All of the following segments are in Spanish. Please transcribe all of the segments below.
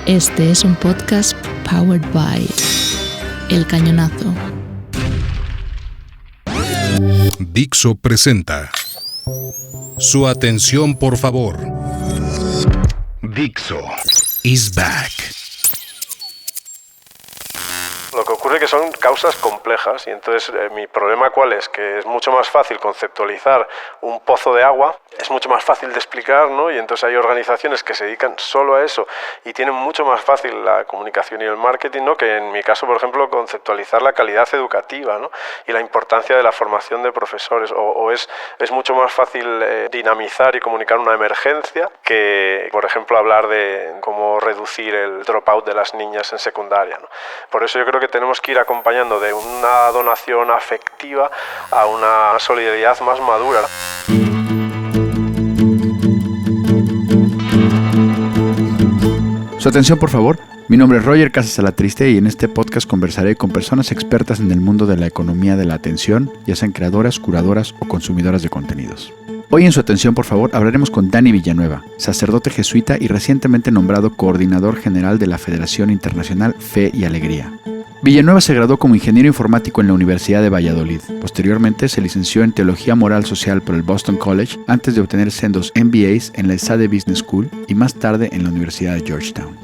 Este es un podcast powered by El Cañonazo. Dixo presenta. Su atención, por favor. Dixo is back. Lo que ocurre es que son causas complejas y entonces mi problema ¿cuál es? Que es mucho más fácil conceptualizar un pozo de agua, es mucho más fácil de explicar, ¿no? Y entonces hay organizaciones que se dedican solo a eso y tienen mucho más fácil la comunicación y el marketing, ¿no? Que en mi caso, por ejemplo, conceptualizar la calidad educativa, ¿no? Y la importancia de la formación de profesores o es mucho más fácil dinamizar y comunicar una emergencia que, por ejemplo, hablar de cómo reducir el dropout de las niñas en secundaria, ¿no? Por eso yo creo que tenemos que ir acompañando de una donación afectiva a una solidaridad más madura. Su atención, por favor. Mi nombre es Roger Casasalatriste y en este podcast conversaré con personas expertas en el mundo de la economía de la atención, ya sean creadoras, curadoras o consumidoras de contenidos. Hoy en Su atención, por favor, hablaremos con Dani Villanueva, sacerdote jesuita y recientemente nombrado coordinador general de la Federación Internacional Fe y Alegría. Villanueva se graduó como ingeniero informático en la Universidad de Valladolid. Posteriormente se licenció en Teología Moral Social por el Boston College antes de obtener sendos MBAs en la ESADE Business School y más tarde en la Universidad de Georgetown.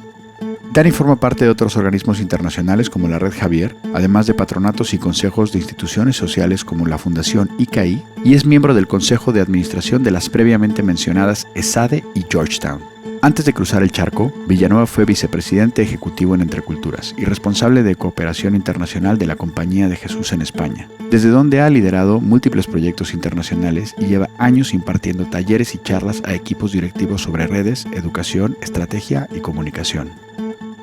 Dani forma parte de otros organismos internacionales como la Red Javier, además de patronatos y consejos de instituciones sociales como la Fundación ICAI, y es miembro del Consejo de Administración de las previamente mencionadas ESADE y Georgetown. Antes de cruzar el charco, Villanueva fue vicepresidente ejecutivo en Entre Culturas y responsable de cooperación internacional de la Compañía de Jesús en España, desde donde ha liderado múltiples proyectos internacionales y lleva años impartiendo talleres y charlas a equipos directivos sobre redes, educación, estrategia y comunicación.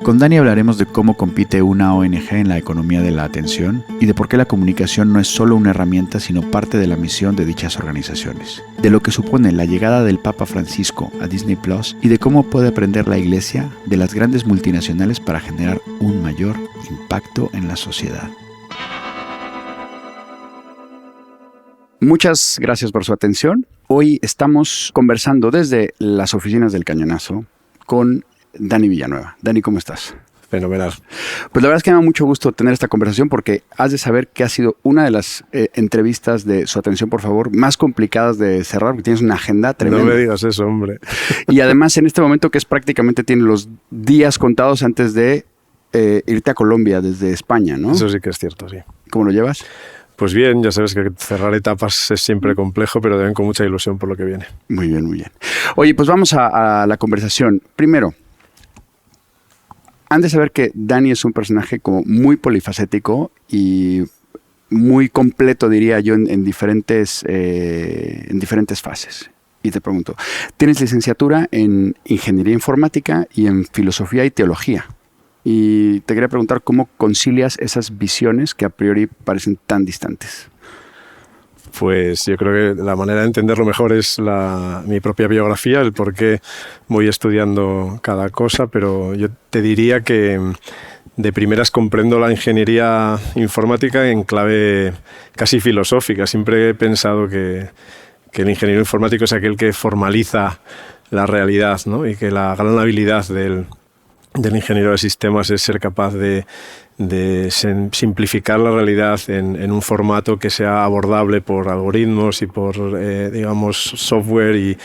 Con Dani hablaremos de cómo compite una ONG en la economía de la atención y de por qué la comunicación no es solo una herramienta sino parte de la misión de dichas organizaciones, de lo que supone la llegada del Papa Francisco a Disney Plus y de cómo puede aprender la Iglesia de las grandes multinacionales para generar un mayor impacto en la sociedad. Muchas gracias por su atención. Hoy estamos conversando desde las oficinas del Cañonazo con Dani Villanueva. Dani, ¿cómo estás? Fenomenal. Pues la verdad es que me da mucho gusto tener esta conversación porque has de saber que ha sido una de las entrevistas de Su atención, por favor, más complicadas de cerrar porque tienes una agenda tremenda. No me digas eso, hombre. Y además en este momento que es prácticamente tiene los días contados antes de irte a Colombia desde España, ¿no? Eso sí que es cierto, sí. ¿Cómo lo llevas? Pues bien, ya sabes que cerrar etapas es siempre complejo, pero también con mucha ilusión por lo que viene. Muy bien, muy bien. Oye, pues vamos a la conversación. Primero, han de saber que Dani es un personaje como muy polifacético y muy completo, diría yo, en diferentes fases. Y te pregunto, tienes licenciatura en Ingeniería Informática y en Filosofía y Teología. Y te quería preguntar cómo concilias esas visiones que a priori parecen tan distantes. Pues yo creo que la manera de entenderlo mejor es mi propia biografía, el por qué voy estudiando cada cosa, pero yo te diría que de primeras comprendo la ingeniería informática en clave casi filosófica. Siempre he pensado que el ingeniero informático es aquel que formaliza la realidad, ¿no? Y que la gran habilidad del ingeniero de sistemas es ser capaz de simplificar la realidad en un formato que sea abordable por algoritmos y por, software y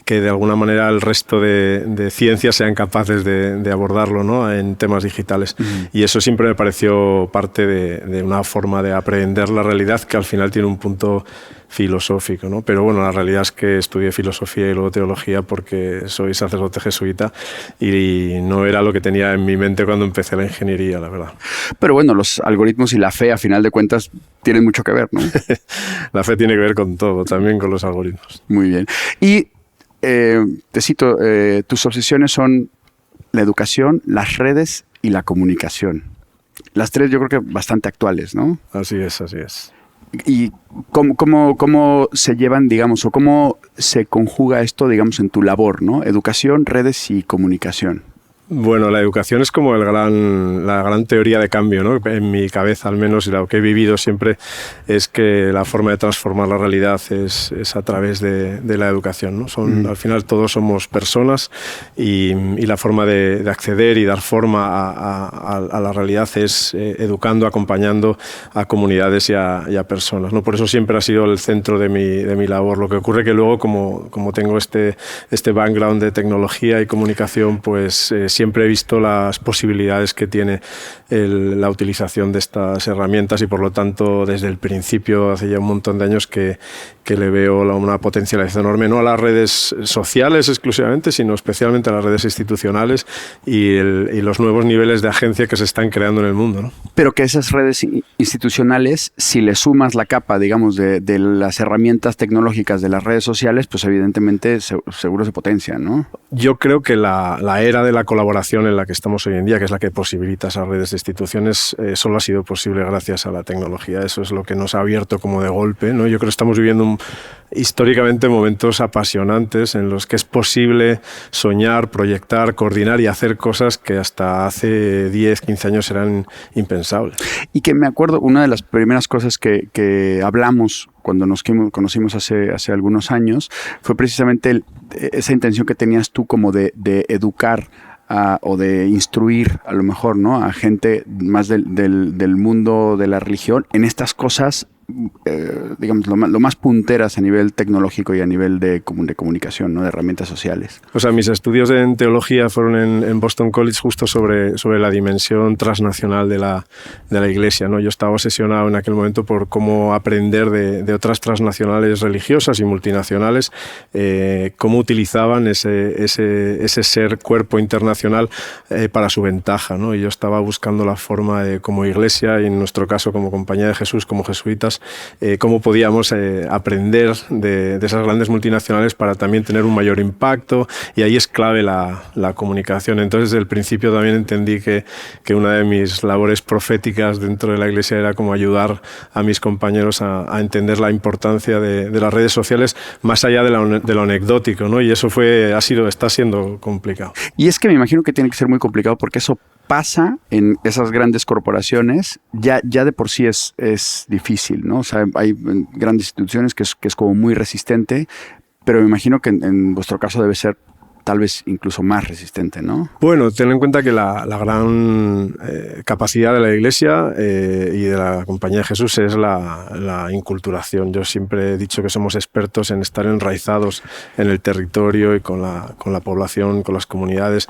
que de alguna manera el resto de ciencias sean capaces de abordarlo, ¿no? En temas digitales. Uh-huh. Y eso siempre me pareció parte de una forma de aprender la realidad que al final tiene un punto filosófico, ¿no? Pero bueno, la realidad es que estudié filosofía y luego teología porque soy sacerdote jesuita y no era lo que tenía en mi mente cuando empecé la ingeniería, la verdad. Pero bueno, los algoritmos y la fe, a final de cuentas, tienen mucho que ver, ¿no? La fe tiene que ver con todo, también con los algoritmos. Muy bien. Y te cito, tus obsesiones son la educación, las redes y la comunicación. Las tres yo creo que bastante actuales, ¿no? Así es, así es. ¿Y cómo se llevan, digamos, o cómo se conjuga esto, digamos, en tu labor, ¿no? Educación, redes y comunicación. Bueno, la educación es como la gran teoría de cambio, ¿no? En mi cabeza, al menos, y lo que he vivido siempre es que la forma de transformar la realidad es a través de la educación, ¿no? Al final todos somos personas y la forma de acceder y dar forma a la realidad es educando, acompañando a comunidades y a personas, ¿no? Por eso siempre ha sido el centro de mi labor. Lo que ocurre que luego, como tengo este background de tecnología y comunicación, pues siempre he visto las posibilidades que tiene la utilización de estas herramientas y por lo tanto desde el principio, hace ya un montón de años que le veo una potencialización enorme, no a las redes sociales exclusivamente, sino especialmente a las redes institucionales y los nuevos niveles de agencia que se están creando en el mundo, ¿no? Pero que esas redes institucionales, si le sumas la capa, digamos, de las herramientas tecnológicas de las redes sociales, pues evidentemente seguro se potencian, ¿no? Yo creo que la era de la colaboración en la que estamos hoy en día, que es la que posibilita esas redes de instituciones, solo ha sido posible gracias a la tecnología. Eso es lo que nos ha abierto como de golpe, ¿no? Yo creo que estamos viviendo históricamente momentos apasionantes en los que es posible soñar, proyectar, coordinar y hacer cosas que hasta hace 10, 15 años eran impensables. Y que me acuerdo, una de las primeras cosas que hablamos cuando nos conocimos hace algunos años fue precisamente esa intención que tenías tú como de educar o de instruir a lo mejor, ¿no?, a gente más del mundo de la religión en estas cosas, digamos, lo más punteras a nivel tecnológico y a nivel de comunicación, ¿no?, de herramientas sociales. O sea, mis estudios en teología fueron en Boston College justo sobre la dimensión transnacional de la Iglesia, ¿no? Yo estaba obsesionado en aquel momento por cómo aprender de otras transnacionales religiosas y multinacionales, cómo utilizaban ese ser cuerpo internacional para su ventaja, ¿no? Y yo estaba buscando la forma de, como Iglesia y en nuestro caso como Compañía de Jesús, como jesuitas, cómo podíamos aprender de esas grandes multinacionales para también tener un mayor impacto, y ahí es clave la comunicación. Entonces, desde el principio también entendí que una de mis labores proféticas dentro de la Iglesia era como ayudar a mis compañeros a entender la importancia de las redes sociales más allá de lo anecdótico, ¿no? Y eso está siendo complicado. Y es que me imagino que tiene que ser muy complicado porque eso pasa en esas grandes corporaciones, ya de por sí es difícil, ¿no? O sea, hay grandes instituciones que es como muy resistente, pero me imagino que en vuestro caso debe ser tal vez incluso más resistente, ¿no? Bueno, ten en cuenta que la gran capacidad de la Iglesia y de la Compañía de Jesús es la inculturación. Yo siempre he dicho que somos expertos en estar enraizados en el territorio y con la población, con las comunidades.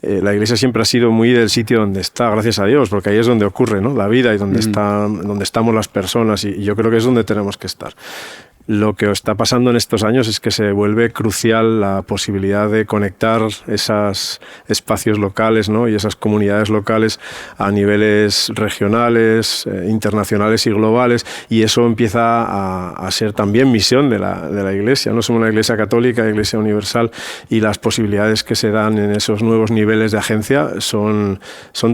La Iglesia siempre ha sido muy del sitio donde está, gracias a Dios, porque ahí es donde ocurre, ¿no?, la vida y donde estamos las personas, y yo creo que es donde tenemos que estar. Lo que está pasando en estos años es que se vuelve crucial la posibilidad de conectar esos espacios locales, ¿no?, y esas comunidades locales a niveles regionales, internacionales y globales, y eso empieza a ser también misión de la Iglesia. No somos una Iglesia católica, Iglesia universal, y las posibilidades que se dan en esos nuevos niveles de agencia son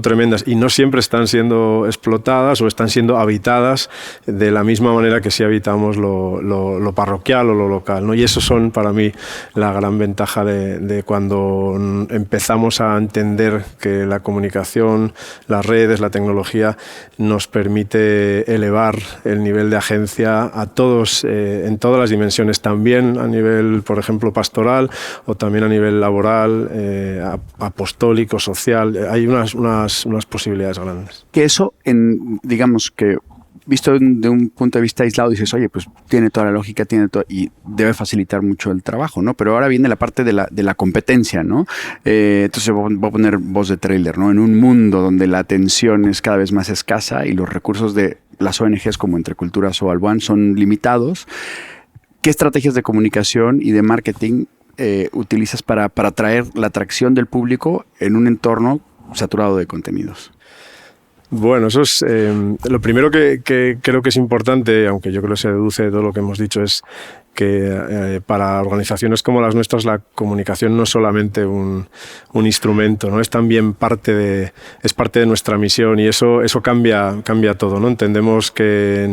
tremendas, y no siempre están siendo explotadas o están siendo habitadas de la misma manera que si habitamos lo parroquial o lo local, ¿no? Y eso son para mí la gran ventaja de cuando empezamos a entender que la comunicación, las redes, la tecnología nos permite elevar el nivel de agencia a todos, en todas las dimensiones, también a nivel, por ejemplo, pastoral o también a nivel laboral, apostólico, social. Hay unas posibilidades grandes. Que eso, digamos que visto de un punto de vista aislado, dices, oye, pues tiene toda la lógica, y debe facilitar mucho el trabajo, ¿no? Pero ahora viene la parte de la competencia, ¿no? Entonces voy a poner voz de tráiler, ¿no? En un mundo donde la atención es cada vez más escasa y los recursos de las ONGs como Entre Culturas o Albuán son limitados, ¿qué estrategias de comunicación y de marketing utilizas para atraer la atracción del público en un entorno saturado de contenidos? Bueno, eso es lo primero que creo que es importante, aunque yo creo que se deduce de todo lo que hemos dicho, es para organizaciones como las nuestras la comunicación no es solamente un instrumento, ¿no? Es también parte de nuestra misión, y eso cambia todo, ¿no? Entendemos que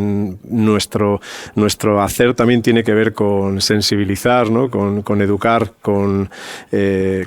nuestro hacer también tiene que ver con sensibilizar, ¿no? Con educar, con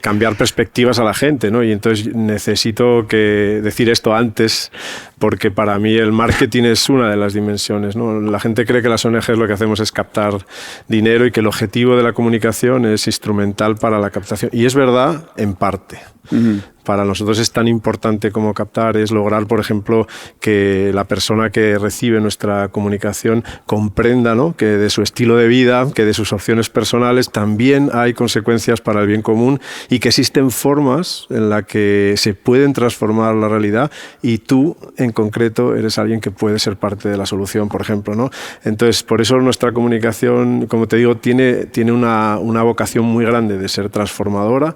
cambiar perspectivas a la gente, ¿no? Y entonces necesito decir esto antes, porque para mí el marketing es una de las dimensiones, ¿no? La gente cree que las ONGs lo que hacemos es captar dinero y que el objetivo de la comunicación es instrumental para la captación. Y es verdad, en parte. Uh-huh. Para nosotros es tan importante como captar, es lograr, por ejemplo, que la persona que recibe nuestra comunicación comprenda, ¿no? Que de su estilo de vida, que de sus opciones personales también hay consecuencias para el bien común, y que existen formas en las que se pueden transformar la realidad, y tú, en concreto, eres alguien que puede ser parte de la solución, por ejemplo, ¿no? Entonces, por eso nuestra comunicación, como te digo, tiene una vocación muy grande de ser transformadora,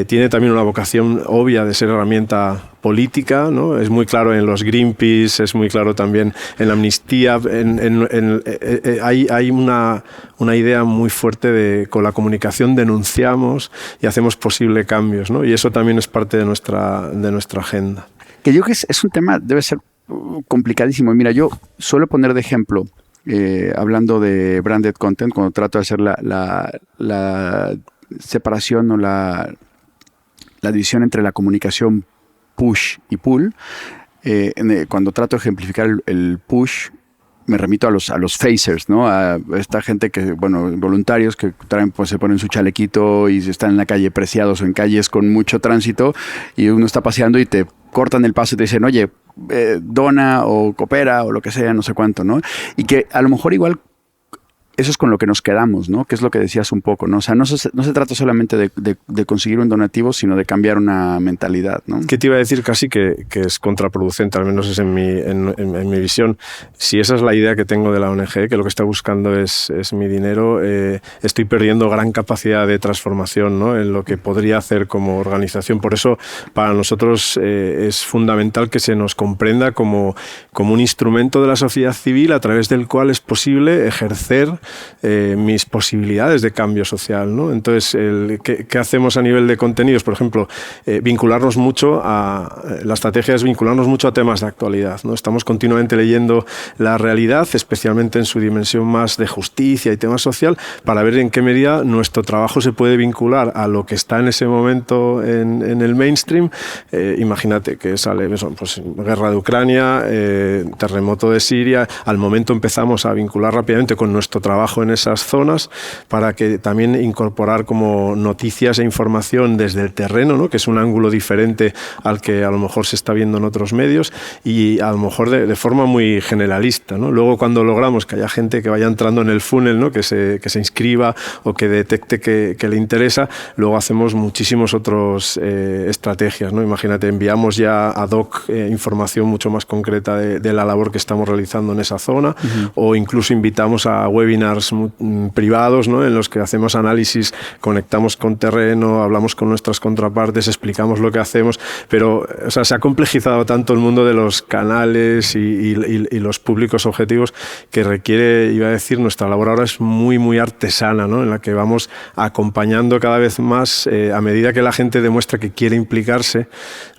tiene también una vocación obvia de ser herramienta política, ¿no? Es muy claro en los Greenpeace, es muy claro también en la Amnistía. Hay una idea muy fuerte de con la comunicación denunciamos y hacemos posible cambios, ¿no? Y eso también es parte de nuestra agenda. Que yo creo que es un tema, debe ser complicadísimo. Mira, yo suelo poner de ejemplo, hablando de branded content, cuando trato de hacer la separación o la división entre la comunicación push y pull. Cuando trato de ejemplificar el push, me remito a los facers, ¿no? A esta gente que, bueno, voluntarios que traen, pues se ponen su chalequito y están en la calle preciados o en calles con mucho tránsito, y uno está paseando y te cortan el paso y te dicen, oye, dona o coopera o lo que sea, no sé cuánto, ¿no? Y que a lo mejor igual eso es con lo que nos quedamos, ¿no? Que es lo que decías un poco, ¿no? O sea, no se trata solamente de conseguir un donativo, sino de cambiar una mentalidad, ¿no? ¿Qué te iba a decir? Casi que es contraproducente, al menos es en mi visión. Si esa es la idea que tengo de la ONG, que lo que está buscando es mi dinero, estoy perdiendo gran capacidad de transformación, ¿no? En lo que podría hacer como organización. Por eso, para nosotros es fundamental que se nos comprenda como un instrumento de la sociedad civil a través del cual es posible ejercer mis posibilidades de cambio social, ¿no? Entonces, ¿qué hacemos a nivel de contenidos? Por ejemplo, vincularnos mucho la estrategia es vincularnos mucho a temas de actualidad, ¿no? Estamos continuamente leyendo la realidad, especialmente en su dimensión más de justicia y tema social, para ver en qué medida nuestro trabajo se puede vincular a lo que está en ese momento en el mainstream. Imagínate que sale pues, guerra de Ucrania, terremoto de Siria. Al momento empezamos a vincular rápidamente con nuestro trabajo en esas zonas para que también incorporar como noticias e información desde el terreno, ¿no? Que es un ángulo diferente al que a lo mejor se está viendo en otros medios, y a lo mejor de forma muy generalista, ¿no? Luego, cuando logramos que haya gente que vaya entrando en el funnel, ¿no? que se inscriba o que detecte que le interesa, luego hacemos muchísimos otros estrategias, ¿no? Imagínate, enviamos ya ad hoc información mucho más concreta de la labor que estamos realizando en esa zona, o incluso invitamos a webinars privados, ¿no? En los que hacemos análisis, conectamos con terreno, hablamos con nuestras contrapartes, explicamos lo que hacemos, pero o sea, se ha complejizado tanto el mundo de los canales y los públicos objetivos que requiere, iba a decir, nuestra labor ahora es muy, muy artesana, ¿no? En la que vamos acompañando cada vez más a medida que la gente demuestra que quiere implicarse.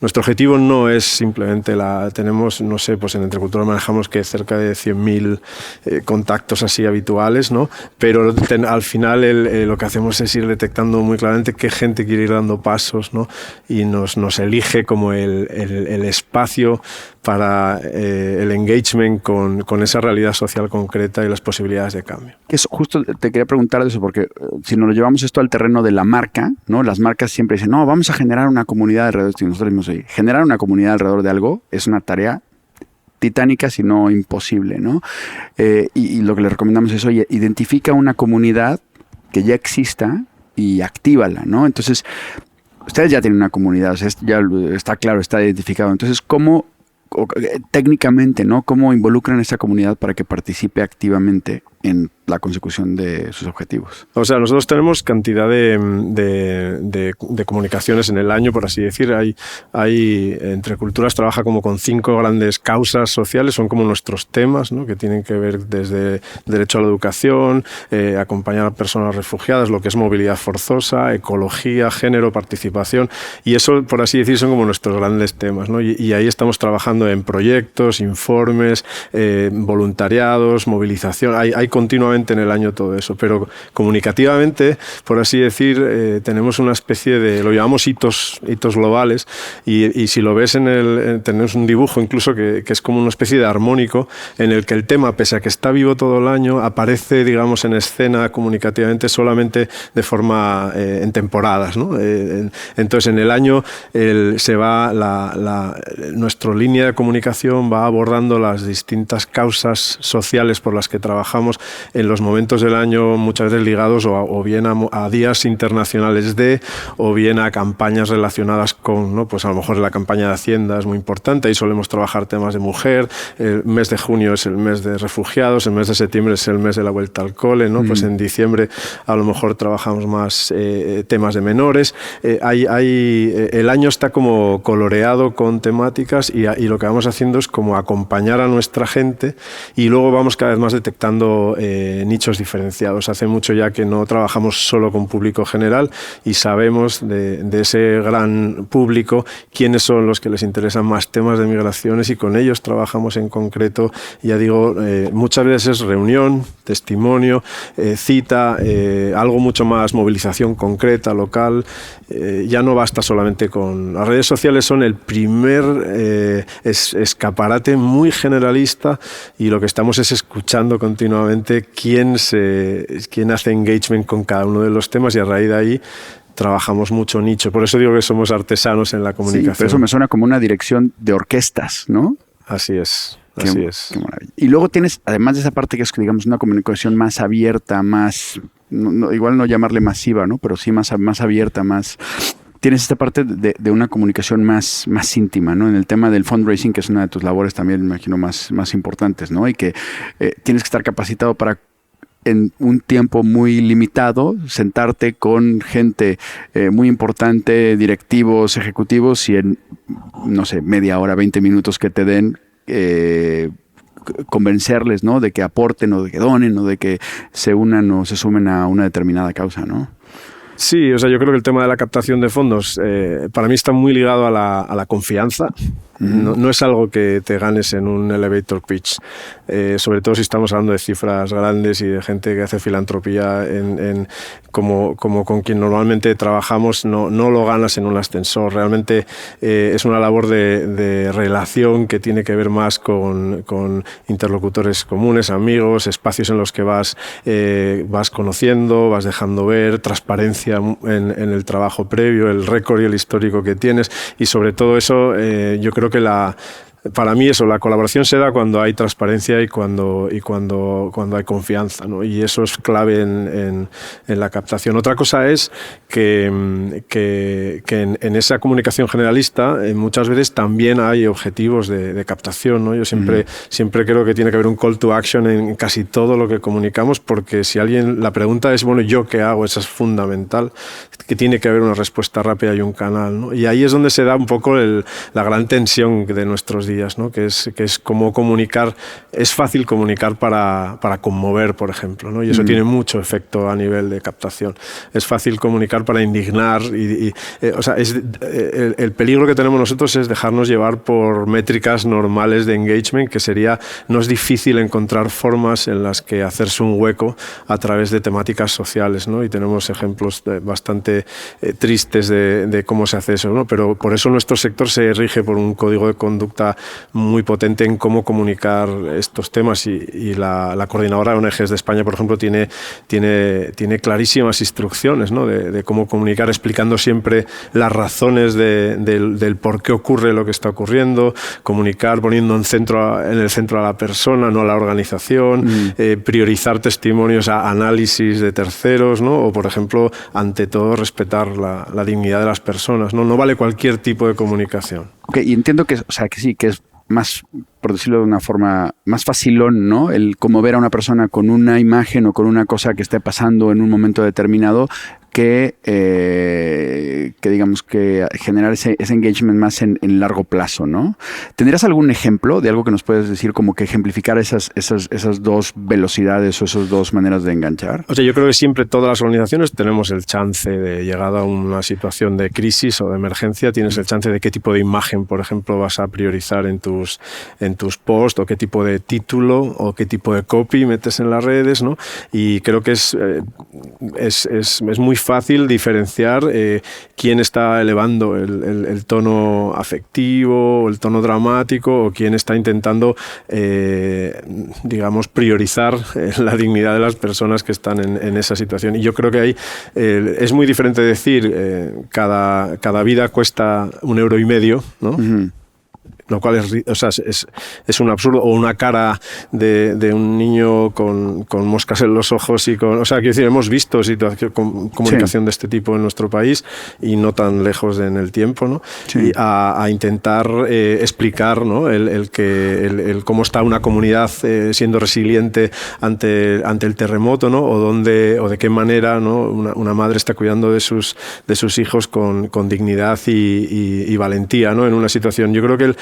Nuestro objetivo no es simplemente tenemos, no sé, pues en Entrecultura manejamos que cerca de 100.000 contactos así habituales, ¿no? Pero al final lo que hacemos es ir detectando muy claramente qué gente quiere ir dando pasos, ¿no? Y nos elige como el espacio para el engagement con esa realidad social concreta y las posibilidades de cambio. Eso, justo te quería preguntar de eso, porque si nos lo llevamos esto al terreno de la marca, ¿no? Las marcas siempre dicen, no, vamos a generar una comunidad alrededor. Y nosotros mismos, generar una comunidad alrededor de algo es una tarea titánica, si no imposible, ¿no? Y lo que le recomendamos es, oye, identifica una comunidad que ya exista y actívala, ¿no? Entonces, ustedes ya tienen una comunidad, o sea, ya está claro, está identificado. Entonces, técnicamente, ¿no? ¿Cómo involucran a esa comunidad para que participe activamente en la consecución de sus objetivos. O sea, nosotros tenemos cantidad de comunicaciones en el año, por así decir. Hay Entre Culturas trabaja como con 5 grandes causas sociales, son como nuestros temas, ¿no? Que tienen que ver desde derecho a la educación, acompañar a personas refugiadas, lo que es movilidad forzosa, ecología, género, participación, y eso, por así decir, son como nuestros grandes temas, ¿no? Y ahí estamos trabajando en proyectos, informes, voluntariados, movilización. Hay continuamente en el año todo eso, pero comunicativamente, por así decir, tenemos una especie de, lo llamamos hitos globales, y si lo ves tenemos un dibujo incluso que es como una especie de armónico en el que el tema, pese a que está vivo todo el año, aparece, digamos, en escena comunicativamente solamente de forma en temporadas, ¿no? Entonces, en el año nuestra línea de comunicación va abordando las distintas causas sociales por las que trabajamos en los momentos del año, muchas veces ligados o bien a días internacionales o bien a campañas relacionadas con, ¿no? Pues a lo mejor la campaña de Hacienda es muy importante, ahí solemos trabajar temas de mujer, el mes de junio es el mes de refugiados, el mes de septiembre es el mes de la vuelta al cole, ¿no? Pues en diciembre a lo mejor trabajamos más temas de menores. El año está como coloreado con temáticas y lo que vamos haciendo es como acompañar a nuestra gente, y luego vamos cada vez más detectando nichos diferenciados. Hace mucho ya que no trabajamos solo con público general y sabemos de ese gran público quiénes son los que les interesan más temas de migraciones, y con ellos trabajamos en concreto. Ya digo, muchas veces es reunión, testimonio, cita, algo mucho más movilización concreta, local. Ya no basta solamente con... Las redes sociales son el primer escaparate muy generalista, y lo que estamos es escuchando continuamente quién hace engagement con cada uno de los temas, y a raíz de ahí trabajamos mucho nicho. Por eso digo que somos artesanos en la comunicación. Sí, pero eso me suena como una dirección de orquestas, ¿no? Así es. Qué maravilla. Y luego tienes, además de esa parte que es, digamos, una comunicación más abierta, más, igual no llamarle masiva, ¿no? Pero sí más abierta, más... Tienes esta parte de una comunicación más íntima, ¿no? En el tema del fundraising, que es una de tus labores también, me imagino, más importantes, ¿no? Y que tienes que estar capacitado para, en un tiempo muy limitado, sentarte con gente muy importante, directivos, ejecutivos, y en, no sé, media hora, 20 minutos que te den, convencerles, ¿no? De que aporten o de que donen o de que se unan o se sumen a una determinada causa, ¿no? Sí, o sea, yo creo que el tema de la captación de fondos para mí está muy ligado a la confianza. No es algo que te ganes en un elevator pitch, sobre todo si estamos hablando de cifras grandes y de gente que hace filantropía como con quien normalmente trabajamos. No lo ganas en un ascensor. Realmente es una labor de relación que tiene que ver más con interlocutores comunes, amigos, espacios en los que vas conociendo, vas dejando ver, transparencia en el trabajo previo, el récord y el histórico que tienes, y sobre todo eso yo creo que para mí eso, la colaboración se da cuando hay transparencia y cuando hay confianza, ¿no? Y eso es clave en la captación. Otra cosa es que en esa comunicación generalista muchas veces también hay objetivos de captación, ¿no? Yo siempre creo que tiene que haber un call to action en casi todo lo que comunicamos, porque si la pregunta es, bueno, ¿yo qué hago? Esa es fundamental, que tiene que haber una respuesta rápida y un canal, ¿no? Y ahí es donde se da un poco la gran tensión de nuestros días, ¿no? Que es cómo comunicar. Es fácil comunicar para conmover, por ejemplo, ¿no? Y eso tiene mucho efecto a nivel de captación. Es fácil comunicar para indignar o sea, el peligro que tenemos nosotros es dejarnos llevar por métricas normales de engagement, que no es difícil encontrar formas en las que hacerse un hueco a través de temáticas sociales, ¿no? Y tenemos ejemplos bastante tristes de cómo se hace eso, ¿no? Pero por eso nuestro sector se rige por un código de conducta muy potente en cómo comunicar estos temas, y la coordinadora de ONGs de España, por ejemplo, tiene clarísimas instrucciones, ¿no? de cómo comunicar, explicando siempre las razones del por qué ocurre lo que está ocurriendo, comunicar poniendo en el centro a la persona, no a la organización, priorizar testimonios a análisis de terceros, ¿no? O, por ejemplo, ante todo, respetar la dignidad de las personas, ¿no? No vale cualquier tipo de comunicación. Ok, y entiendo que, o sea, que sí, que es más, por decirlo de una forma, más facilón, ¿no? El como ver a una persona con una imagen o con una cosa que esté pasando en un momento determinado que digamos que generar ese engagement más en largo plazo, ¿no? ¿Tendrías algún ejemplo de algo que nos puedes decir como que ejemplificar esas dos velocidades o esas dos maneras de enganchar? O sea, yo creo que siempre todas las organizaciones tenemos el chance de, llegada a una situación de crisis o de emergencia, tienes el chance de qué tipo de imagen, por ejemplo, vas a priorizar en tus posts, o qué tipo de título o qué tipo de copy metes en las redes, ¿no? Y creo que es muy fácil diferenciar quién está elevando el tono afectivo, el tono dramático, o quién está intentando, digamos, priorizar la dignidad de las personas que están en esa situación. Y yo creo que ahí es muy diferente decir cada vida cuesta 1,5 €, ¿no? Uh-huh. Lo cual es un absurdo, o una cara de un niño con moscas en los ojos y quiero decir, hemos visto comunicación de este tipo en nuestro país y no tan lejos en el tiempo, ¿no? Sí. Y a intentar explicar, ¿no? el cómo está una comunidad siendo resiliente ante el terremoto, ¿no? O de qué manera, ¿no? una madre está cuidando de sus hijos con dignidad y valentía, ¿no? En una situación. Yo creo que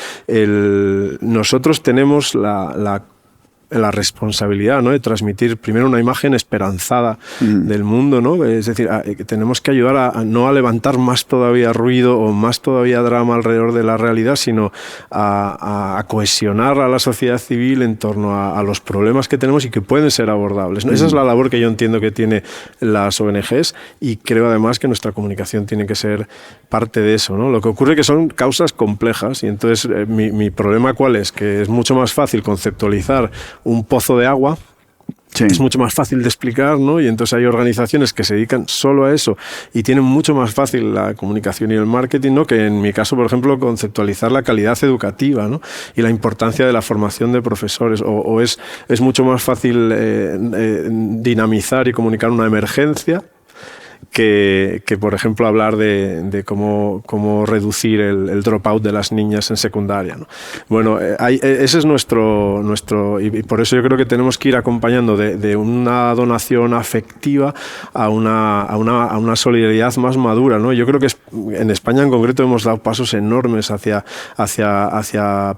nosotros tenemos la responsabilidad, ¿no? De transmitir primero una imagen esperanzada del mundo, ¿no? Es decir, tenemos que ayudar no a levantar más todavía ruido o más todavía drama alrededor de la realidad, sino a cohesionar a la sociedad civil en torno a los problemas que tenemos y que pueden ser abordables, ¿no? Esa es la labor que yo entiendo que tiene las ONGs, y creo además que nuestra comunicación tiene que ser parte de eso, ¿no? Lo que ocurre es que son causas complejas, y entonces mi problema ¿cuál es? Que es mucho más fácil conceptualizar un pozo de agua. Sí. Es mucho más fácil de explicar, ¿no? Y entonces hay organizaciones que se dedican solo a eso y tienen mucho más fácil la comunicación y el marketing, ¿no? Que en mi caso, por ejemplo, conceptualizar la calidad educativa, ¿no? Y la importancia de la formación de profesores. O es mucho más fácil dinamizar y comunicar una emergencia que por ejemplo, hablar de cómo reducir el dropout de las niñas en secundaria, ¿no? Bueno, ese es nuestro y por eso yo creo que tenemos que ir acompañando de una donación afectiva a una solidaridad más madura, ¿no? Yo creo que en España en concreto hemos dado pasos enormes hacia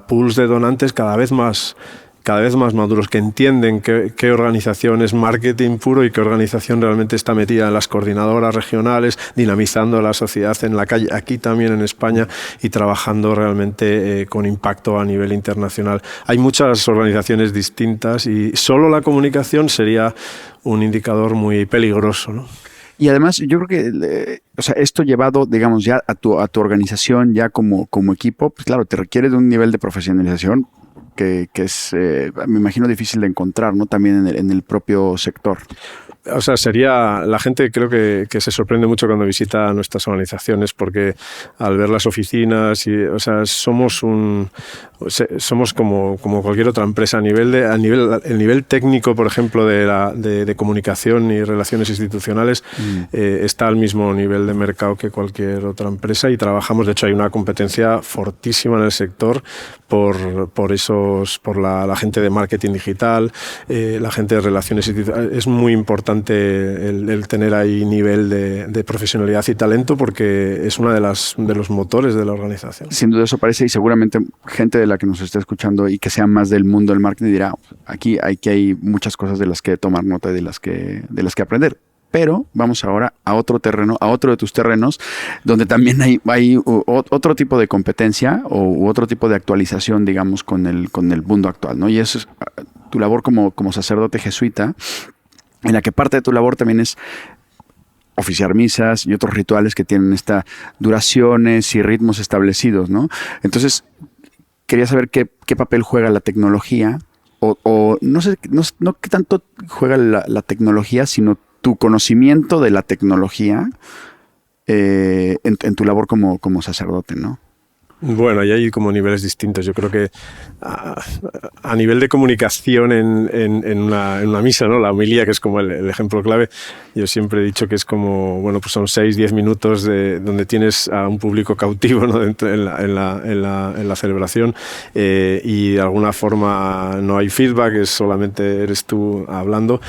pools de donantes cada vez más maduros, que entienden qué organización es marketing puro y qué organización realmente está metida en las coordinadoras regionales, dinamizando la sociedad en la calle, aquí también en España, y trabajando realmente con impacto a nivel internacional. Hay muchas organizaciones distintas y solo la comunicación sería un indicador muy peligroso, ¿no? Y además yo creo que esto llevado, digamos, ya a tu organización, ya como equipo, pues claro, te requiere de un nivel de profesionalización que es, me imagino, difícil de encontrar, ¿no? También en el propio sector. O sea, la gente creo que se sorprende mucho cuando visita nuestras organizaciones, porque al ver las oficinas somos como cualquier otra empresa el nivel técnico, por ejemplo, de comunicación y relaciones institucionales está al mismo nivel de mercado que cualquier otra empresa, y trabajamos, de hecho hay una competencia fortísima en el sector por la gente de marketing digital, la gente de relaciones institucionales. Es muy importante el tener ahí nivel de profesionalidad y talento, porque es una de los motores de la organización. Sin duda eso parece, y seguramente gente de la que nos esté escuchando y que sea más del mundo del marketing dirá, aquí hay muchas cosas de las que tomar nota y de las que aprender. Pero vamos ahora a otro terreno, a otro de tus terrenos, donde también hay otro tipo de competencia u otro tipo de actualización, digamos, con el mundo actual, ¿no? Y eso es tu labor como sacerdote jesuita, en la que parte de tu labor también es oficiar misas y otros rituales que tienen duraciones y ritmos establecidos, ¿no? Entonces, quería saber qué papel juega la tecnología, o no sé, no qué tanto juega la tecnología, sino tu conocimiento de la tecnología en tu labor como sacerdote, ¿no? Bueno, ahí hay como niveles distintos. Yo creo que a nivel de comunicación en una misa, ¿no? La homilía, que es como el ejemplo clave, yo siempre he dicho que es como, bueno, pues son 6-10 minutos donde tienes a un público cautivo, ¿no? en la celebración, y de alguna forma no hay feedback, solamente eres tú hablando,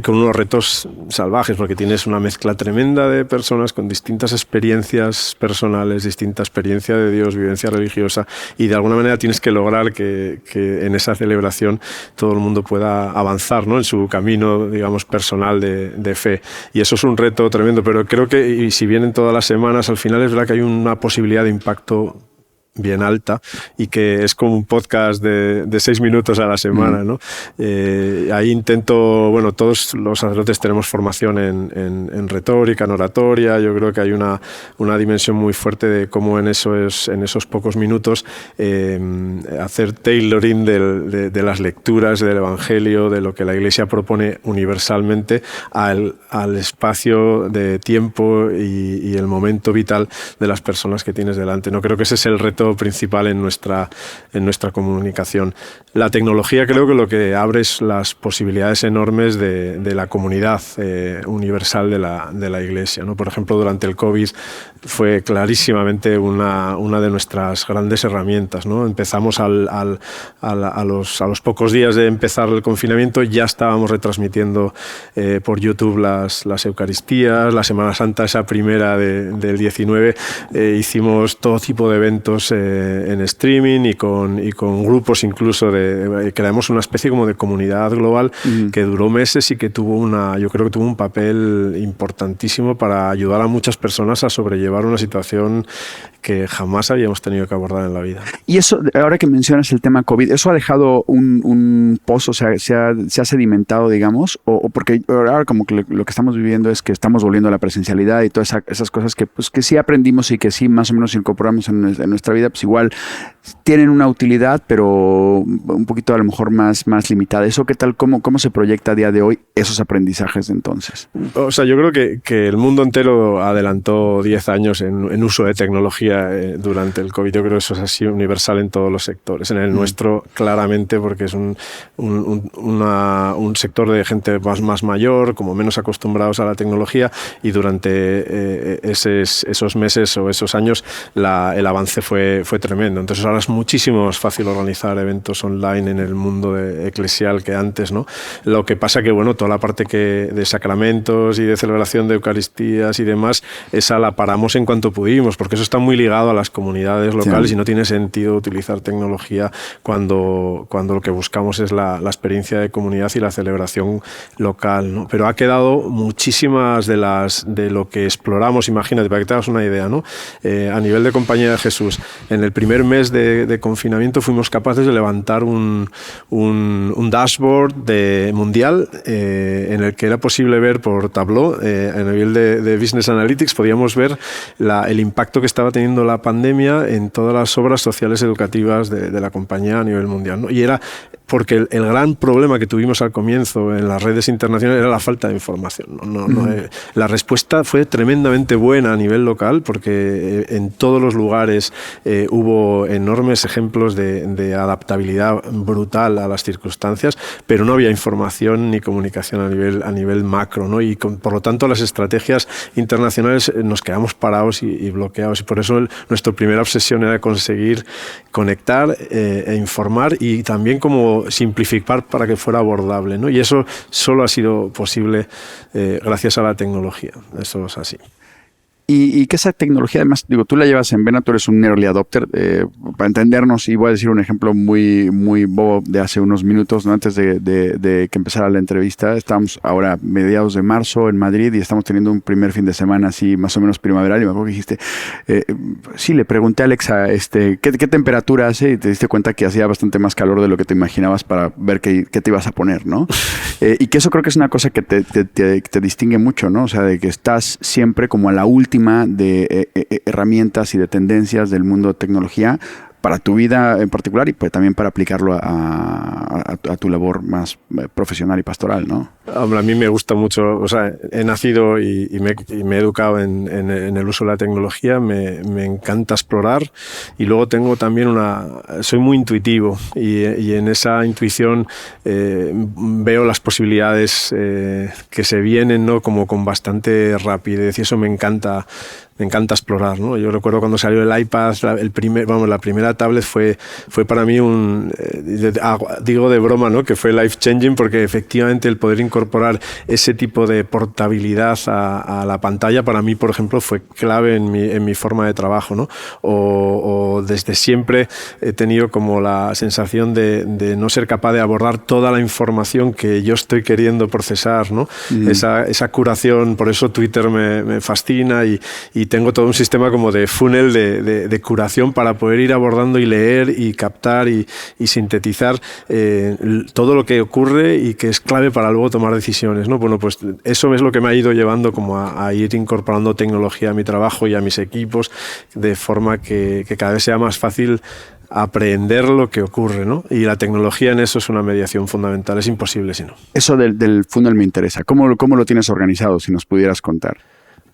con unos retos salvajes, porque tienes una mezcla tremenda de personas con distintas experiencias personales, distinta experiencia de Dios, vivencia religiosa, y de alguna manera tienes que lograr que en esa celebración todo el mundo pueda avanzar, ¿no? En su camino, digamos, personal de fe. Y eso es un reto tremendo, pero creo que, y si vienen todas las semanas, al final es verdad que hay una posibilidad de impacto bien alta, y que es como un podcast de 6 minutos a la semana, ¿no? Ahí intento, bueno, todos los sacerdotes tenemos formación en retórica, en oratoria. Yo creo que hay una dimensión muy fuerte de cómo en esos pocos minutos hacer tailoring de las lecturas del Evangelio, de lo que la Iglesia propone universalmente al espacio de tiempo y el momento vital de las personas que tienes delante, ¿no? Creo que ese es el reto principal en nuestra comunicación. La tecnología creo que lo que abre es las posibilidades enormes de la comunidad universal de la Iglesia, ¿no? Por ejemplo, durante el COVID fue clarísimamente una de nuestras grandes herramientas, ¿no? Empezamos a los pocos días de empezar el confinamiento, ya estábamos retransmitiendo por YouTube las Eucaristías. La Semana Santa, esa primera del 19, hicimos todo tipo de eventos en streaming y con grupos incluso creamos una especie como de comunidad global que duró meses y que yo creo que tuvo un papel importantísimo para ayudar a muchas personas a sobrellevar una situación que jamás habíamos tenido que abordar en la vida. Y eso, ahora que mencionas el tema COVID, ¿eso ha dejado un pozo, o sea, se ha sedimentado, digamos? O porque ahora como que lo que estamos viviendo es que estamos volviendo a la presencialidad y todas esas cosas que sí aprendimos y que sí más o menos incorporamos en nuestra vida, pues igual tienen una utilidad, pero un poquito a lo mejor más limitada. ¿Eso qué tal? ¿Cómo se proyecta a día de hoy esos aprendizajes de entonces? O sea, yo creo que el mundo entero adelantó 10 años en uso de tecnología durante el COVID. Yo creo que eso es así universal en todos los sectores. En el nuestro, claramente, porque es un sector de gente más mayor, como menos acostumbrados a la tecnología, y durante esos meses o esos años el avance fue tremendo. Entonces ahora es muchísimo más fácil organizar eventos online en el mundo eclesial que antes, ¿no? Lo que pasa que, bueno, toda la parte de sacramentos y de celebración de Eucaristías y demás, esa la paramos en cuanto pudimos, porque eso está muy ligado a las comunidades locales, sí. Y no tiene sentido utilizar tecnología cuando lo que buscamos es la experiencia de comunidad y la celebración local, ¿no? Pero ha quedado muchísimas de lo que exploramos. Imagínate, para que te hagas una idea, ¿no? A nivel de Compañía de Jesús, en el primer mes de confinamiento fuimos capaces de levantar un dashboard mundial en el que era posible ver por Tableau, a nivel de Business Analytics, podíamos ver el impacto que estaba teniendo la pandemia en todas las obras sociales educativas de la compañía a nivel mundial, ¿no? Y era porque el gran problema que tuvimos al comienzo en las redes internacionales era la falta de información. La respuesta fue tremendamente buena a nivel local, porque en todos los lugares hubo enormes ejemplos de adaptabilidad brutal a las circunstancias, pero no había información ni comunicación a nivel macro, ¿no? Y por lo tanto las estrategias internacionales nos quedamos parados y bloqueados, y por eso nuestra primera obsesión era conseguir conectar e informar, y también como simplificar para que fuera abordable, ¿no? Y eso solo ha sido posible gracias a la tecnología. Eso es así. Y que esa tecnología, además, digo, tú la llevas en vena, tú eres un early adopter, para entendernos, y voy a decir un ejemplo muy, muy bobo de hace unos minutos, ¿no? Antes de que empezara la entrevista. Estamos ahora mediados de marzo en Madrid y estamos teniendo un primer fin de semana así más o menos primaveral, y me acuerdo que dijiste, sí, le pregunté a Alexa ¿qué temperatura hace? Y te diste cuenta que hacía bastante más calor de lo que te imaginabas para ver qué te ibas a poner, ¿no? Y que eso creo que es una cosa que te distingue mucho, ¿no? O sea, de que estás siempre como a la última de herramientas y de tendencias del mundo de tecnología, para tu vida en particular y pues también para aplicarlo a tu labor más profesional y pastoral, ¿no? Hombre, a mí me gusta mucho, o sea, he nacido y me he educado en el uso de la tecnología, me encanta explorar y luego tengo también soy muy intuitivo y en esa intuición veo las posibilidades que se vienen, ¿no? Como con bastante rapidez y eso me encanta explorar, ¿no? Yo recuerdo cuando salió el iPad, la primera tablet fue para mí digo de broma, ¿no? Que fue life changing porque efectivamente el poder incorporar ese tipo de portabilidad a la pantalla para mí, por ejemplo, fue clave en mi forma de trabajo, ¿no? O desde siempre he tenido como la sensación de no ser capaz de abordar toda la información que yo estoy queriendo procesar, ¿no? Esa curación, por eso Twitter me fascina y tengo todo un sistema como de funnel de curación para poder ir abordando y leer y captar y sintetizar todo lo que ocurre y que es clave para luego tomar decisiones, ¿no? Bueno, pues eso es lo que me ha ido llevando como a ir incorporando tecnología a mi trabajo y a mis equipos de forma que cada vez sea más fácil aprender lo que ocurre, ¿no? Y la tecnología en eso es una mediación fundamental, es imposible si no. Eso del funnel me interesa. ¿Cómo lo tienes organizado, si nos pudieras contar?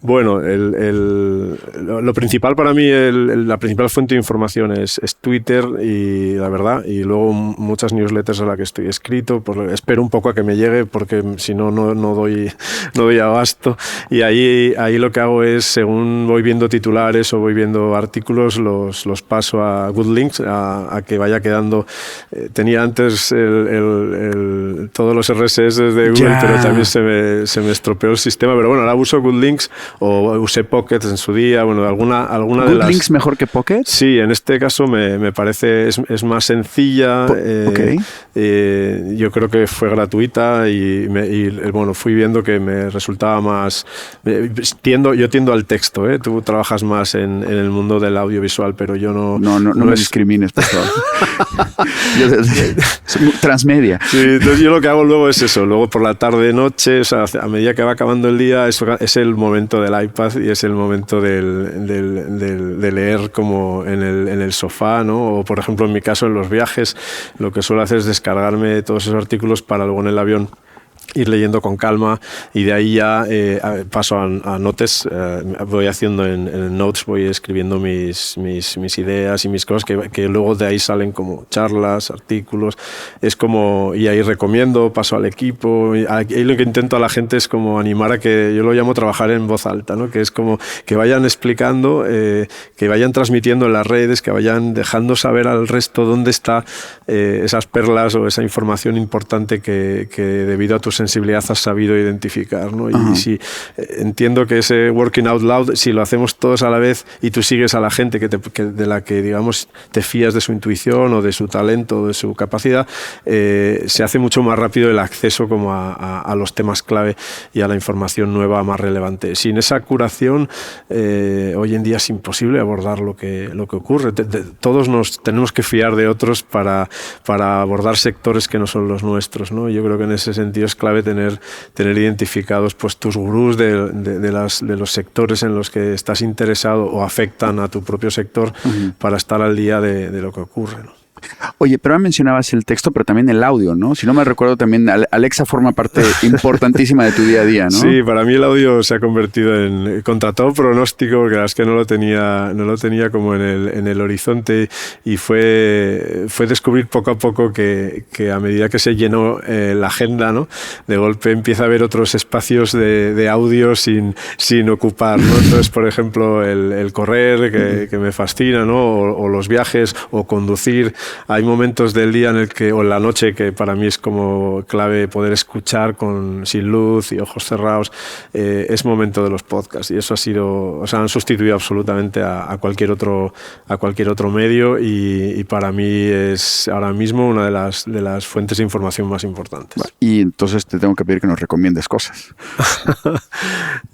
Bueno, lo principal para mí, la principal fuente de información es Twitter y la verdad, y luego muchas newsletters a las que estoy escrito. Espero un poco a que me llegue porque si no doy abasto. Y ahí lo que hago es, según voy viendo titulares o voy viendo artículos, los paso a Good Links, a que vaya quedando. Tenía antes todos los RSS de Google, pero también se me estropeó el sistema. Pero bueno, ahora uso Good Links o usé Pockets en su día, bueno, alguna de las... ¿Links mejor que Pockets? Sí, en este caso me parece es más sencilla. Okay. Yo creo que fue gratuita y bueno, fui viendo que me resultaba más... Yo tiendo al texto, ¿eh? Tú trabajas más en el mundo del audiovisual, pero yo no... No me discrimines, por favor. Soy transmedia. Sí, entonces yo lo que hago luego es eso, luego por la tarde, noche, o sea, a medida que va acabando el día, es el momento del iPad y es el momento de leer como en el sofá, ¿no? O por ejemplo en mi caso en los viajes lo que suelo hacer es descargarme todos esos artículos para luego en el avión ir leyendo con calma y de ahí ya paso a notes, voy haciendo en notes, voy escribiendo mis ideas y mis cosas que luego de ahí salen como charlas, artículos, es como, y ahí recomiendo, paso al equipo, y ahí lo que intento a la gente es como animar a que, yo lo llamo trabajar en voz alta, ¿no? Que es como que vayan explicando, que vayan transmitiendo en las redes, que vayan dejando saber al resto dónde está esas perlas o esa información importante que debido a tu sensibilidad has sabido identificar, ¿no? Y si entiendo que ese working out loud, si lo hacemos todos a la vez y tú sigues a la gente de la que digamos te fías de su intuición o de su talento o de su capacidad, se hace mucho más rápido el acceso como a los temas clave y a la información nueva más relevante. Sin esa curación hoy en día es imposible abordar lo que ocurre. Todos nos tenemos que fiar de otros para abordar sectores que no son los nuestros, ¿no? Yo creo que en ese sentido es clave tener identificados pues tus gurús de los sectores en los que estás interesado o afectan a tu propio sector para estar al día de lo que ocurre, ¿no? Oye, pero mencionabas el texto, pero también el audio, ¿no? Si no me recuerdo, también Alexa forma parte importantísima de tu día a día, ¿no? Sí, para mí el audio se ha convertido en, contra todo pronóstico, porque es que no lo tenía como en el horizonte, y fue descubrir poco a poco que a medida que se llenó la agenda, ¿no? De golpe empieza a haber otros espacios de audio sin ocupar, ¿no? Entonces, por ejemplo, el correr, que me fascina, ¿no? O los viajes, o conducir. Hay momentos del día o en la noche que para mí es como clave poder escuchar sin luz y ojos cerrados. Es momento de los podcasts y eso han sustituido absolutamente a cualquier otro medio y para mí es ahora mismo una de las fuentes de información más importantes. Y entonces te tengo que pedir que nos recomiendes cosas.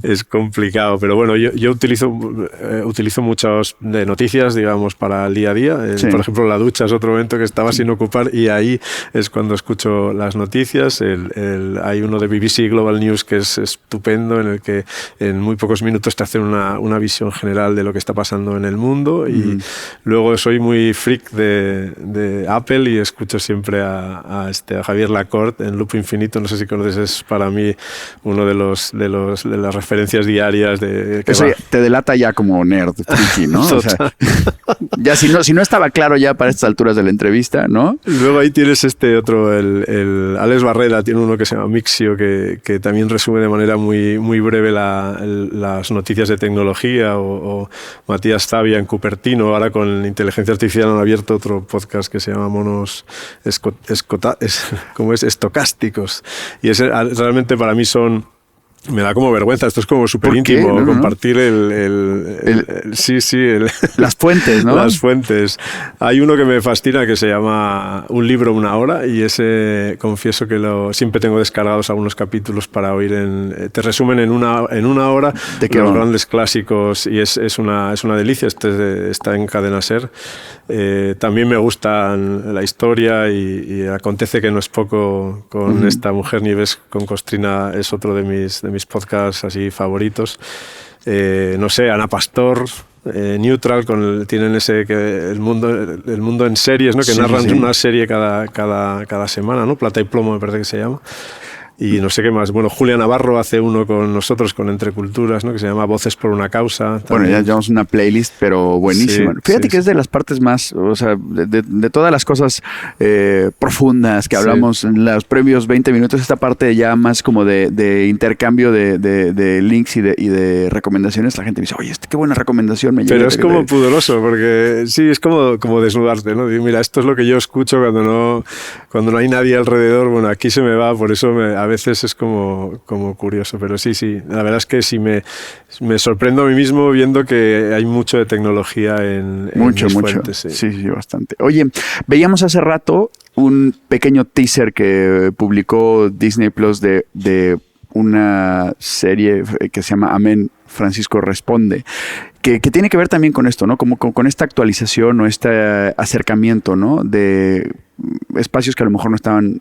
Es complicado, pero bueno, yo utilizo muchas de noticias, digamos, para el día a día. Sí. Por ejemplo, la ducha es otro otro momento que estaba sin ocupar, y ahí es cuando escucho las noticias. Hay uno de BBC Global News que es estupendo, en el que en muy pocos minutos te hacen una visión general de lo que está pasando en el mundo. Y luego soy muy freak de Apple y escucho siempre a Javier Lacorte en Loop Infinito. No sé si conoces, es para mí uno de las referencias diarias de que eso te delata ya como nerd, friki, ¿no? O sea, ya si no estaba claro ya para estas alturas de la entrevista, ¿no? Luego ahí tienes otro, el Alex Barrera tiene uno que se llama Mixio, que también resume de manera muy, muy breve las noticias de tecnología, o Matías Zavia en Cupertino. Ahora con inteligencia artificial han abierto otro podcast que se llama Monos Estocásticos, y realmente para mí me da como vergüenza, esto es como súper íntimo, ¿no? Compartir las fuentes, ¿no? Las fuentes. Hay uno que me fascina que se llama Un libro, una hora, y ese confieso que siempre tengo descargados algunos capítulos para oír. Te resumen en una hora los grandes clásicos, y es una delicia. Está en Cadena SER. También me gusta la historia, y acontece que no es poco con esta mujer. Nieves con Costrina es otro de mis podcasts así favoritos. No sé, Ana Pastor, Neutral, tienen el mundo en series, ¿no? Que narran una serie cada semana, ¿no? Plata y plomo me parece que se llama. Y no sé qué más. Bueno, Julia Navarro hace uno con nosotros, con Entre Culturas, ¿no? Que se llama Voces por una causa. También. Bueno, ya llevamos una playlist, pero buenísima. Fíjate que es de las partes más, o sea, de todas las cosas profundas que hablamos en los previos 20 minutos, esta parte ya más como de intercambio de links y de recomendaciones. La gente dice, oye, qué buena recomendación me llega. Pero es como pudoroso, porque sí, es como desnudarte, ¿no? Mira, esto es lo que yo escucho cuando no hay nadie alrededor. Bueno, aquí se me va, por eso a veces es como curioso, pero sí, la verdad es que sí me sorprendo a mí mismo viendo que hay mucho de tecnología en mis fuentes. Sí, bastante. Oye, veíamos hace rato un pequeño teaser que publicó Disney Plus de una serie que se llama Amén, Francisco Responde, que tiene que ver también con esto, ¿no? Como con esta actualización o este acercamiento, ¿no? De espacios que a lo mejor no estaban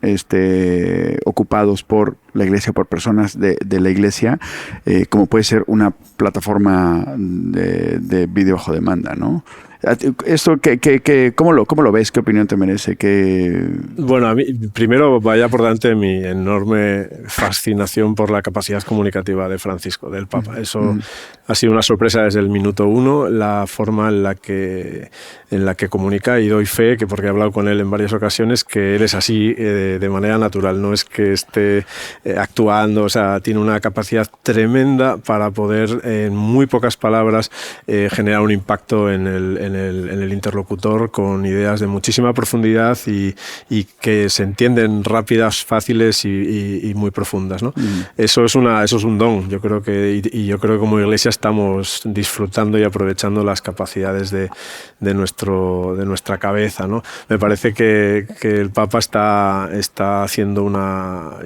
ocupados por la iglesia, por personas de la iglesia, como puede ser una plataforma de video bajo demanda, ¿no? Esto, ¿cómo lo ves? ¿Qué opinión te merece? Bueno, a mí, primero vaya por delante mi enorme fascinación por la capacidad comunicativa de Francisco, del Papa. Eso ha sido una sorpresa desde el minuto uno, la forma en la que comunica, y doy fe, porque he hablado con él en varias ocasiones, que él es así de manera natural, no es que esté actuando, o sea, tiene una capacidad tremenda para poder en muy pocas palabras generar un impacto en el interlocutor, con ideas de muchísima profundidad y que se entienden rápidas, fáciles y muy profundas, ¿no? Eso es un don. Yo creo que como iglesia estamos disfrutando y aprovechando las capacidades de nuestra cabeza, ¿no? Me parece que el Papa está haciendo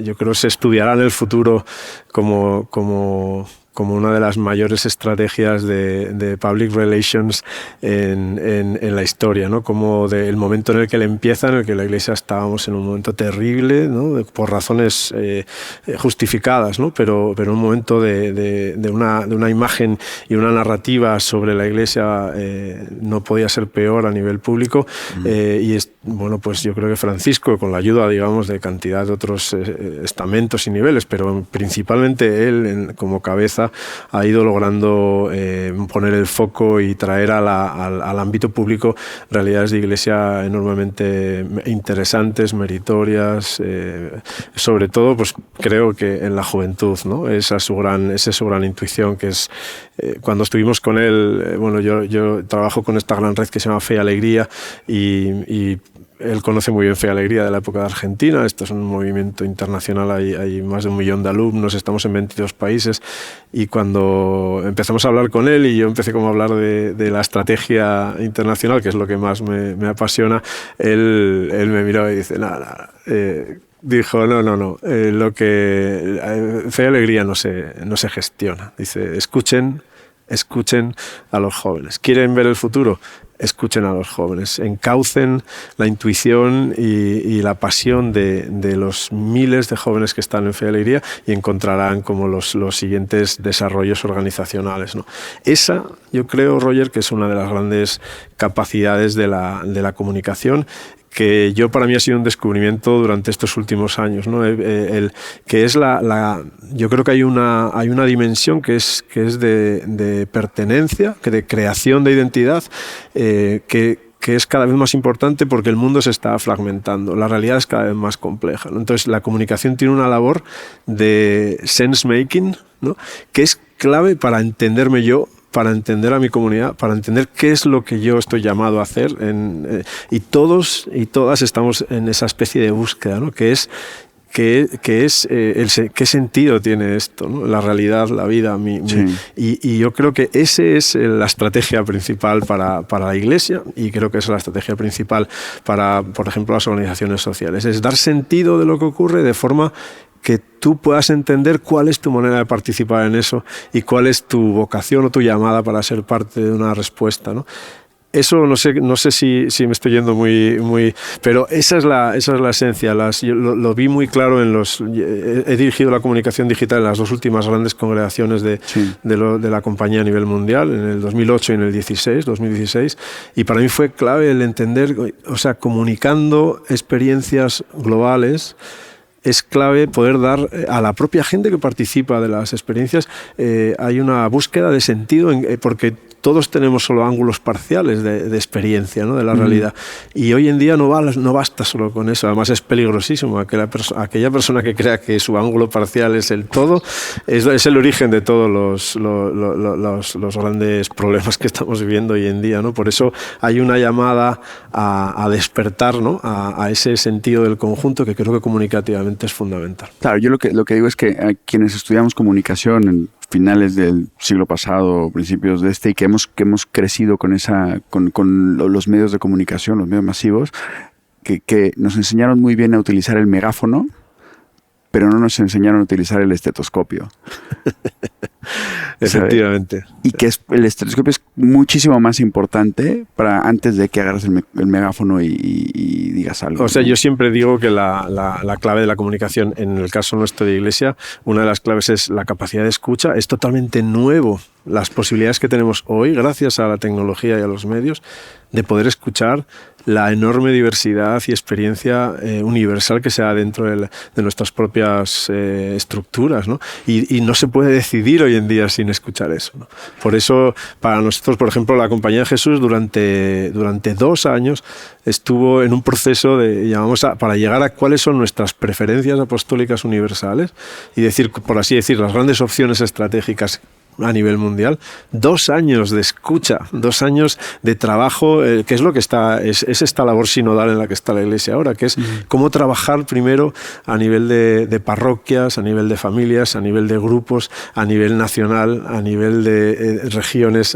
yo creo que se estudiará en el futuro como una de las mayores estrategias de public relations en la historia, ¿no? Como el momento en el que él empieza, en el que la Iglesia estábamos en un momento terrible, ¿no? Por razones justificadas, ¿no? Pero un momento de una imagen y una narrativa sobre la Iglesia no podía ser peor a nivel público. Bueno, pues yo creo que Francisco, con la ayuda, digamos, de cantidad de otros estamentos y niveles, pero principalmente él como cabeza, ha ido logrando poner el foco y traer al ámbito público realidades de iglesia enormemente interesantes, meritorias, sobre todo, pues creo que en la juventud, ¿no? Esa es su gran intuición, que es cuando estuvimos con él. Bueno, yo trabajo con esta gran red que se llama Fe y Alegría, y él conoce muy bien Fe y Alegría de la época de Argentina. Esto es un movimiento internacional, hay más de 1 millón de alumnos, estamos en 22 países, y cuando empezamos a hablar con él y yo empecé como a hablar de la estrategia internacional, que es lo que más me apasiona, él me miró y dice, dijo, no, lo que Fe y Alegría no se gestiona. Dice, escuchen, escuchen a los jóvenes. ¿Quieren ver el futuro? Escuchen a los jóvenes, encaucen la intuición y la pasión de los miles de jóvenes que están en Fe y Alegría y encontrarán como los siguientes desarrollos organizacionales, ¿no? Esa, yo creo, Roger, que es una de las grandes capacidades de la comunicación, que para mí ha sido un descubrimiento durante estos últimos años, ¿no? Que es yo creo que hay una dimensión que es de pertenencia, de creación de identidad, que es cada vez más importante porque el mundo se está fragmentando, la realidad es cada vez más compleja, ¿no? Entonces la comunicación tiene una labor de sense making, ¿no? Que es clave para entenderme yo, para entender a mi comunidad, para entender qué es lo que yo estoy llamado a hacer. Y todos y todas estamos en esa especie de búsqueda, ¿no? ¿Qué sentido tiene esto, ¿no? La realidad, la vida. Y yo creo que esa es la estrategia principal para la Iglesia, y creo que es la estrategia principal para, por ejemplo, las organizaciones sociales. Es dar sentido de lo que ocurre de forma que tú puedas entender cuál es tu manera de participar en eso y cuál es tu vocación o tu llamada para ser parte de una respuesta, ¿no? Eso no sé si me estoy yendo muy, pero esa es la esencia. Yo lo vi muy claro he dirigido la comunicación digital en las dos últimas grandes congregaciones de la compañía a nivel mundial, en el 2008 y en el 2016, y para mí fue clave el entender, o sea, comunicando experiencias globales, es clave poder dar a la propia gente que participa de las experiencias, hay una búsqueda de sentido, porque todos tenemos solo ángulos parciales de experiencia, ¿no? De la realidad. Y hoy en día no basta solo con eso. Además es peligrosísimo. Aquella persona que crea que su ángulo parcial es el todo, es el origen de todos los grandes problemas que estamos viviendo hoy en día, ¿no? Por eso hay una llamada a despertar, ¿no? a ese sentido del conjunto que creo que comunicativamente es fundamental. Claro, yo lo que digo es que quienes estudiamos comunicación en finales del siglo pasado, principios de y que hemos crecido con los medios de comunicación, los medios masivos, que nos enseñaron muy bien a utilizar el megáfono, pero no nos enseñaron a utilizar el estetoscopio. Efectivamente. Y que el estetoscopio es muchísimo más importante para antes de que agarres el megáfono y digas algo. O sea, yo siempre digo que la clave de la comunicación, en el caso nuestro de Iglesia, una de las claves es la capacidad de escucha. Es totalmente nuevo las posibilidades que tenemos hoy, gracias a la tecnología y a los medios, de poder escuchar la enorme diversidad y experiencia universal que se da dentro de nuestras propias estructuras, ¿no? Y no se puede decidir hoy en día sin escuchar eso, ¿no? Por eso, para nosotros, por ejemplo, la Compañía de Jesús durante 2 años estuvo en un proceso para llegar a cuáles son nuestras preferencias apostólicas universales y decir, por así decir, las grandes opciones estratégicas a nivel mundial. 2 años de escucha, 2 años de trabajo, que es lo que es esta labor sinodal en la que está la Iglesia ahora, que es cómo trabajar primero a nivel de parroquias, a nivel de familias, a nivel de grupos, a nivel nacional, a nivel de regiones,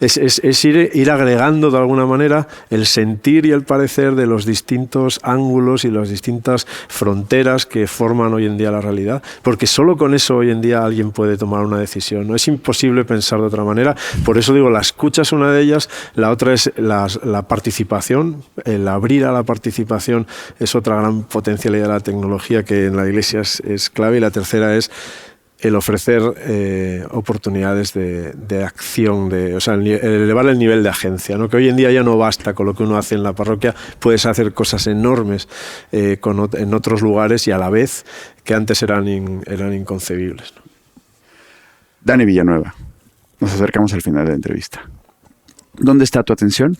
es ir agregando de alguna manera el sentir y el parecer de los distintos ángulos y las distintas fronteras que forman hoy en día la realidad, porque solo con eso hoy en día alguien puede tomar una decisión, ¿no? Es imposible pensar de otra manera. Por eso digo, la escucha es una de ellas, la otra es la participación, el abrir a la participación es otra gran potencialidad de la tecnología que en la Iglesia es clave, y la tercera es el ofrecer oportunidades de acción, o sea, el elevar el nivel de agencia, ¿no? Que hoy en día ya no basta con lo que uno hace en la parroquia, puedes hacer cosas enormes en otros lugares y a la vez que antes eran inconcebibles, ¿no? Dani Villanueva, nos acercamos al final de la entrevista. ¿Dónde está tu atención?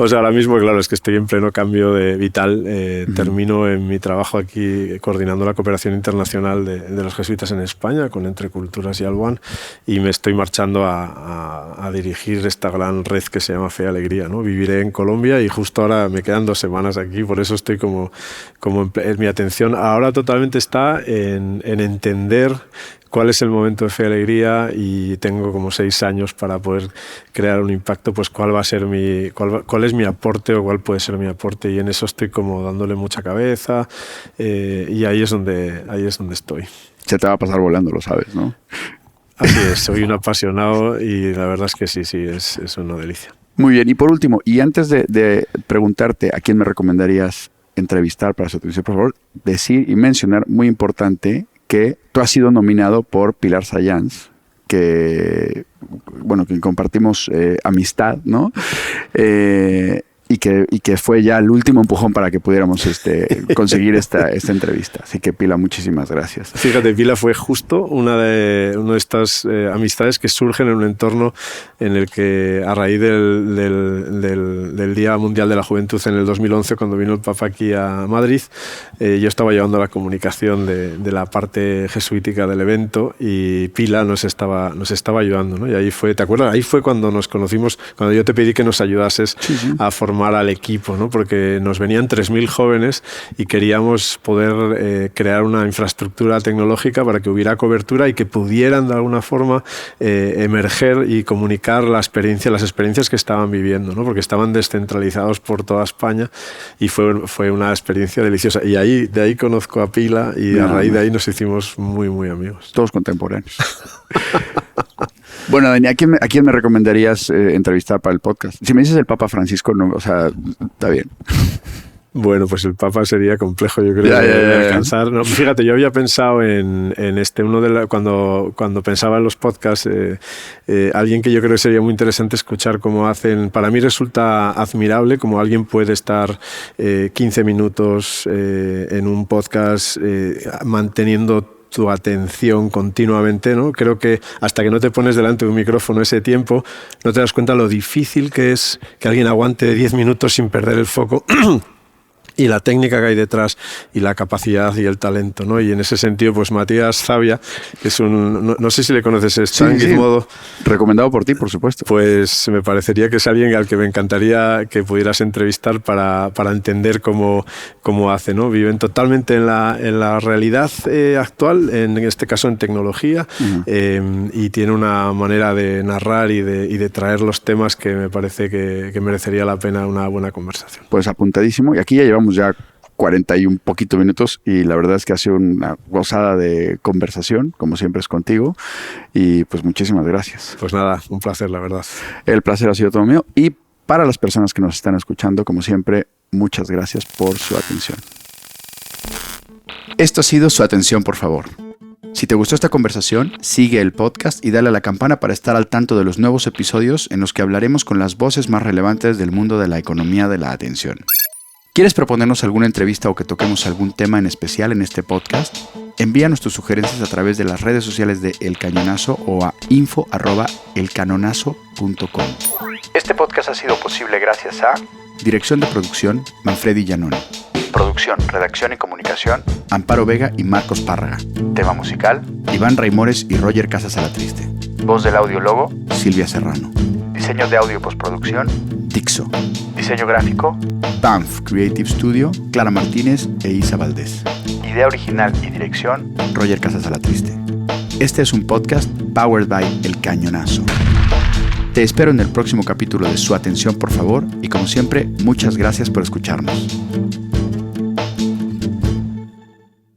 O sea, ahora mismo, claro, es que estoy en pleno cambio vital. Termino en mi trabajo aquí coordinando la cooperación internacional de los jesuitas en España, con Entre Culturas y Alban, y me estoy marchando a dirigir esta gran red que se llama Fe y Alegría, ¿no? Viviré en Colombia y justo ahora me quedan 2 semanas aquí, por eso estoy mi atención ahora totalmente está en entender cuál es el momento de Fe y Alegría, y tengo como 6 años para poder crear un impacto, pues cuál va a ser cuál es mi aporte o cuál puede ser mi aporte, y en eso estoy como dándole mucha cabeza, y ahí es donde estoy. Se te va a pasar volando, lo sabes, ¿no? Así es, soy un apasionado y la verdad es que sí, es una delicia. Muy bien, y por último, y antes de preguntarte a quién me recomendarías entrevistar para su atención, por favor, decir y mencionar, muy importante, que tú has sido nominado por Pilar Sayans, que compartimos amistad, ¿no? Y que fue ya el último empujón para que pudiéramos conseguir esta entrevista. Así que, Pila, muchísimas gracias. Fíjate, Pila fue justo una de estas amistades que surgen en un entorno en el que, a raíz del Día Mundial de la Juventud en el 2011, cuando vino el Papa aquí a Madrid, yo estaba llevando la comunicación de la parte jesuítica del evento y Pila nos estaba ayudando, ¿no? Y ahí fue, ¿te acuerdas? Ahí fue cuando nos conocimos, cuando yo te pedí que nos ayudases a formar al equipo, ¿no? Porque nos venían 3.000 jóvenes y queríamos poder crear una infraestructura tecnológica para que hubiera cobertura y que pudieran de alguna forma emerger y comunicar las experiencias que estaban viviendo, ¿no? Porque estaban descentralizados por toda España y fue una experiencia deliciosa. Y de ahí conozco a Pila y a raíz de ahí nos hicimos muy, muy amigos. Todos contemporáneos. Bueno, Dani, ¿a quién me recomendarías entrevistar para el podcast? Si me dices el Papa Francisco, no, o sea, está bien. Bueno, pues el Papa sería complejo, yo creo, de alcanzar. No, fíjate, yo había pensado en cuando pensaba en los podcasts, alguien que yo creo que sería muy interesante escuchar cómo hacen. Para mí resulta admirable cómo alguien puede estar 15 minutos en un podcast manteniendo tu atención continuamente, ¿no? Creo que hasta que no te pones delante de un micrófono ese tiempo, no te das cuenta lo difícil que es que alguien aguante 10 minutos sin perder el foco. Y la técnica que hay detrás y la capacidad y el talento, ¿no? Y en ese sentido, pues Matías Zavia, que es no sé si le conoces, está en Gizmodo. Recomendado por ti, por supuesto. Pues me parecería que es alguien al que me encantaría que pudieras entrevistar para entender cómo hace, ¿no? Viven totalmente en la realidad actual, en este caso en tecnología, y tiene una manera de narrar y de traer los temas que me parece que merecería la pena una buena conversación. Pues apuntadísimo. Y aquí ya llevamos ya 40 y un poquito minutos y la verdad es que ha sido una gozada de conversación, como siempre es contigo, y pues muchísimas gracias. Pues nada, un placer, la verdad. El placer ha sido todo mío y para las personas que nos están escuchando, como siempre, muchas gracias por su atención. Esto ha sido Su Atención, por favor. Si te gustó esta conversación, sigue el podcast y dale a la campana para estar al tanto de los nuevos episodios en los que hablaremos con las voces más relevantes del mundo de la economía de la atención. ¿Quieres proponernos alguna entrevista o que toquemos algún tema en especial en este podcast? Envíanos tus sugerencias a través de las redes sociales de El Cañonazo o a info@elcanonazo.com. Este podcast ha sido posible gracias a Dirección de Producción, Manfredi Giannone. Producción, redacción y comunicación, Amparo Vega y Marcos Párraga. Tema musical, Iván Raimores y Roger Casas Alatriste. Voz del audiólogo, Silvia Serrano. Diseño de audio y postproducción, Dixo. Diseño gráfico, Banff Creative Studio, Clara Martínez e Isa Valdés. Idea original y dirección, Roger Casas Alatriste. Este es un podcast powered by El Cañonazo. Te espero en el próximo capítulo de Su Atención, por favor, y como siempre, muchas gracias por escucharnos.